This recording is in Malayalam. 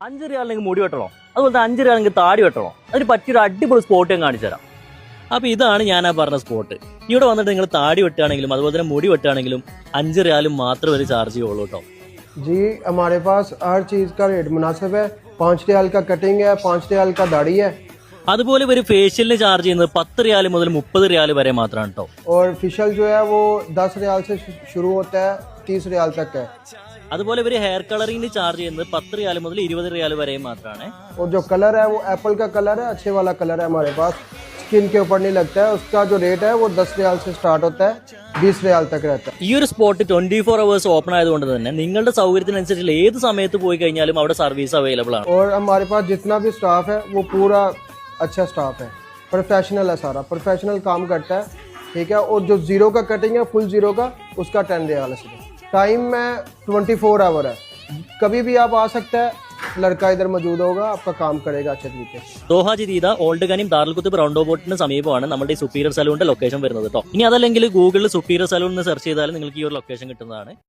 5 റിയാലിനെങ്കിൽ മുടി വെട്ടണോ, അതുപോലെ തന്നെ 5 റിയാലിനെങ്കിൽ താടി വെട്ടണോ, അതിന് പറ്റിയൊരു അടിപൊളി സ്പോട്ട് ഞാൻ കാണിച്ചു തരാം. അപ്പോൾ ഇതാണ് ഞാൻ ആ പറഞ്ഞ സ്പോട്ട്. ഇവിടെ വന്നിട്ട് നിങ്ങൾ താടി വെട്ടുകയാണെങ്കിലും അതുപോലെ തന്നെ മുടി വെട്ടുകയാണെങ്കിലും 5 റിയാലും മാത്രമേ ഒരു ചാർജ് ചെയ്യുള്ളൂ കേട്ടോ. जी हमारे पास हर चीज़ का रेट मुनासिब है. 5 रियाल का कटिंग है, 5 रियाल का दाढ़ी है. അതുപോലെ ഒരു ഫേഷ്യലിന് ചാർജ് ചെയ്യുന്നത് 10 റിയാൽ മുതൽ 30 റിയാൽ വരെ മാത്രമാണ് കേട്ടോ. और फेशियल जो है वो 10 रियाल से शुरू होता है, 30 रियाल तक है. അതുപോലെ ഒരു ഹെയർ കളറിംഗിന് ചാർജ് ചെയ്യുന്നത് 10 റിയാൽ മുതൽ 20 റിയാൽ വരെ മാത്രമാണ്. और जो कलर है वो एप्पल का कलर है, अच्छे वाला कलर है हमारे पास, स्किन के ऊपर नहीं लगता है. उसका जो रेट है वो 10 रियाल से स्टार्ट होता है, 20 रियाल तक रहता है. ഈ ഒരു സ്പോട്ട് 24 അവേഴ്സ് ഓപ്പൺ ആയതുകൊണ്ട് തന്നെ നിങ്ങളുടെ സൗകര്യത്തിനനുസരിച്ച് ഏത് സമയത്ത് പോയി കഴിഞ്ഞാലും അവിടെ സർവീസ് അവൈലബിൾ ആണ്. और हमारे पास जितना भी स्टाफ है वो पूरा अच्छा स्टाफ है, प्रोफेशनल है, सारा प्रोफेशनल काम करता है. ठीक है. और जो जीरो का कटिंग है, फुल जीरो का, उसका 10 रियाल है. टाइम में 24 आवर है, कभी भी आप आ सकते हैं. लड़का इधर मौजूद होगा, आपका काम करेगा अच्छे तरीके से. ദോഹ ജിദീദ ഓൾഡ് ഗനിം ദാറുൽ റൗണ്ട് ബോട്ടിന് സമീപമാണ് നമ്മുടെ ഈ സുപ്പീരിയർ സലൂണിന്റെ ലൊക്കേഷൻ വരുന്നത് കേട്ടോ. ഇനി അതല്ലെങ്കിൽ ഗൂഗിളിൽ സുപ്പീരിയർ സലൂൺ എന്ന് സെർച്ച് ചെയ്താൽ നിങ്ങൾക്ക് ഈ ഒരു ലൊക്കേഷൻ കിട്ടുന്നതാണ്.